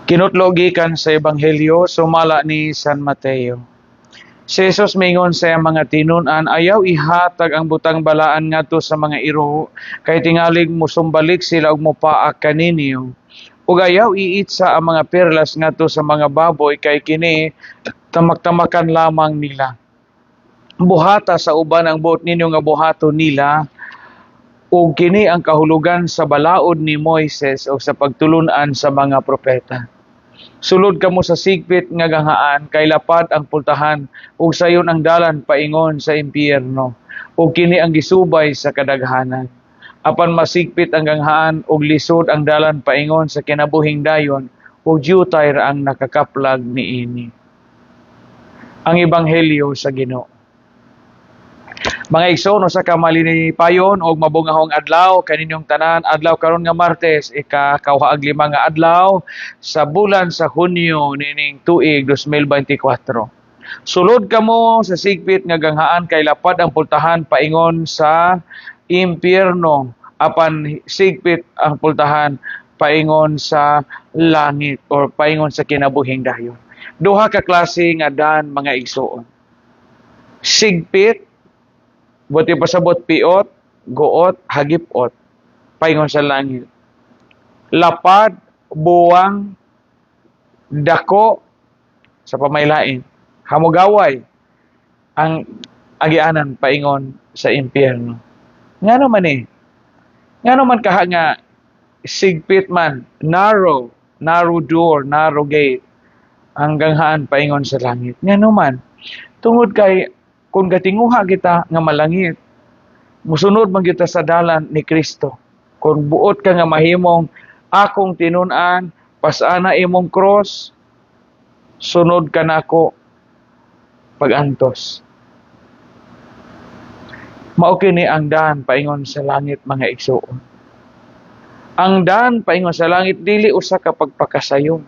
Kinutlo gikan sa Ebanghelyo sumala ni San Mateo. Si Jesus mingon sa mga tinun-an, ayaw ihatag ang butang balaan ngadto sa mga iro, kay tingalig musumbalik sila og mopaak kaninyo. Ug ayaw iitsa ang mga perlas ngadto sa mga baboy, kay kini tamak-tamakan lamang nila. Buhata sa uban ang buot ninyo nga buhaton nila, ug kini ang kahulugan sa balaod ni Moises o sa pagtulun-an sa mga propeta. Sulod kamo sa sigpit nga ganghaan, kay lapad ang pultahan, ug sayon ang dalan paingon sa impyerno, ug kini ang gisubay sa kadaghanan. Apan masigpit ang ganghaan, ug lisod ang dalan paingon sa kinabuhing dayon, ug diutay ra ang nakakaplag niini. Ang Ebanghelyo sa Ginoo. Mga igsoon, sa kamalinipayon og mabungahong adlaw kaninyong tanan, adlaw karon nga Martes, ika-5 nga adlaw sa bulan sa Hunyo nining tuig 2024. Sulod kamo sa sigpit nga ganghaan, kay lapad ang pultahan paingon sa impyerno, apan sigpit ang pultahan paingon sa langit or paingon sa kinabuhing dayon. Duha ka klase nga dan, mga igsoon. Sigpit, buti pasabot piot, guot, hagipot, paingon sa langit. Lapad, buwang, dako, sa pamaylain. Hamugaway, ang agianan paingon sa impyerno. Nga naman Nga naman kaha nga sigpit man, narrow door, narrow gate, ang ganghaan paingon sa langit. Nga naman, tungod kay kung gatinguha kita nga malangit, musunod man kita sa dalan ni Kristo. Kung buot ka nga mahimong akong tinun-an, pasana imong cross, sunod ka nako pagantos. Mao kini ang daan paingon sa langit, mga igsoon. Ang daan paingon sa langit dili usa ka pagpakasayon.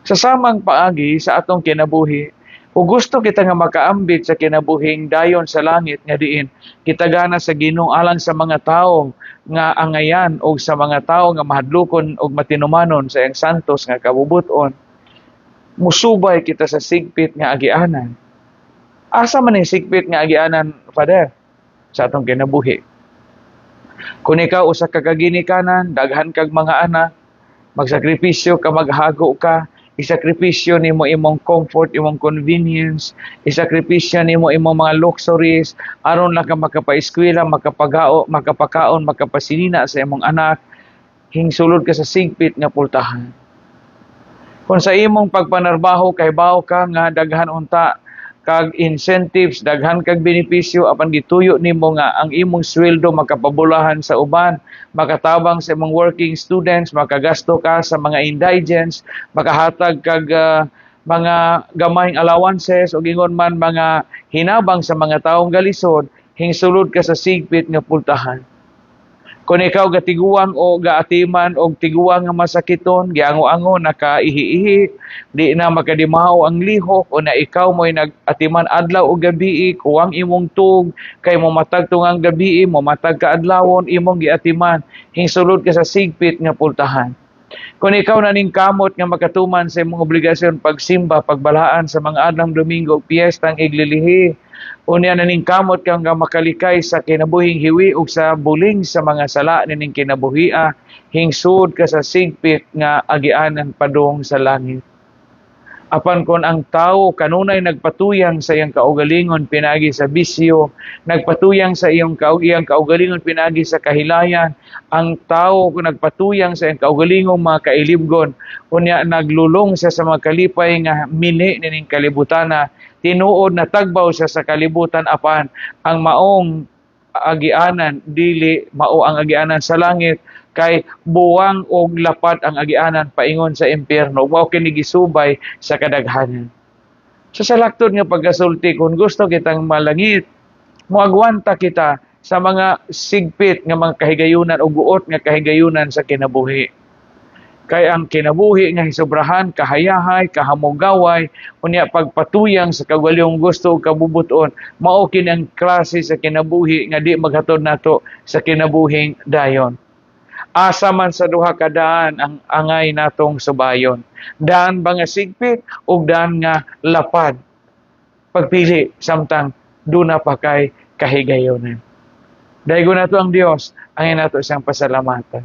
Sa samang paagi sa atong kinabuhi, kung gusto kita nga makaambit sa kinabuhing dayon sa langit nga diin, kita gana sa Ginoo alang sa mga tawo nga angayan o sa mga tawo nga mahadlokon og matinumanon sa iyang santos nga kabubuton, musubay kita sa sigpit nga agianan. Asa man yung sigpit nga agianan, Father, sa atong kinabuhi? Kung ikaw usa ka kaginikanan, daghan kag mga anak, magsakripisyo ka, maghago ka, isakripisyo nimo imong comfort, imong convenience, isakripisyo nimo imong mga luxuries aron lang ka makapaeskwela, makapakaon, makapasinina sa imong anak, hingsulod ka sa sigpit nga pultahan. Kung sa imong pagpanarbaho kay bawo ka nga daghan unta kag incentives, daghan kag benepisyo, apan gituyo nimo nga ang imong sweldo makapabulahan sa uban, makatabang sa imong working students, makagasto ka sa mga indigents, makahatag kag mga gamayng allowances o gingon man mga hinabang sa mga taong galisod, hingsulod ka sa sigpit nga pultahan. Kung ikaw gatiguang o gaatiman o tiguang nga masakiton, giango-ango, nakaihi-ihi, di na makadimahaw ang lihok, o na ikaw mo'y nagatiman adlaw o gabi, kuwang imong tug, kay mo matag tungang gabi, mo matag ka adlawon, imong giatiman, hingsulod ka sa sigpit nga pultahan. Kung ikaw naning kamot nga makatuman sa imong obligasyon pagsimba, pagbalaan sa mga adlang Domingo, piyestang iglilihi, unya naning kamot kang makalikay sa kinabuhing hiwi ug sa buling sa mga sala nining kinabuhia, hingsud ka sa sigpit nga agianan padung sa langit. Apan kon ang tao kanunay nagpatuyang sa iyang kaugalingon pinagi sa bisyo, nagpatuyang sa iyang kaugalingon pinagi sa kahilayan, ang tao kung nagpatuyang sa iyang kaugalingong mga kailibgon, unya naglulong siya sa mga kalipay nga mini nining kalibutana, tinuod na tagbaw siya sa kalibutan, apan ang maong agianan dili mao ang agianan sa langit, kay buwang og lapad ang agianan paingon sa impyerno, mao kini gisubay sa kadaghanan. So sa laktod nga pagkasulti, kung gusto kitang malangit, moagwanta kita sa mga sigpit nga mga kahigayunan o guot nga kahigayunan sa kinabuhi. Kay ang kinabuhi nga hisobrahan, kahayahay, kahamugaway, unya pagpatuyang sa kagalyong gusto o kabubuton, mao kini ang klase sa kinabuhi nga di maghatod nato sa kinabuhing dayon. Asa man sa duha ka daan ang angay natong subayon. Daan ba nga sigpit o daan nga lapad? Pagpili samtang duna pa kay kahigayonan. Dahil na to ang Dios, ang nato isang pasalamatan.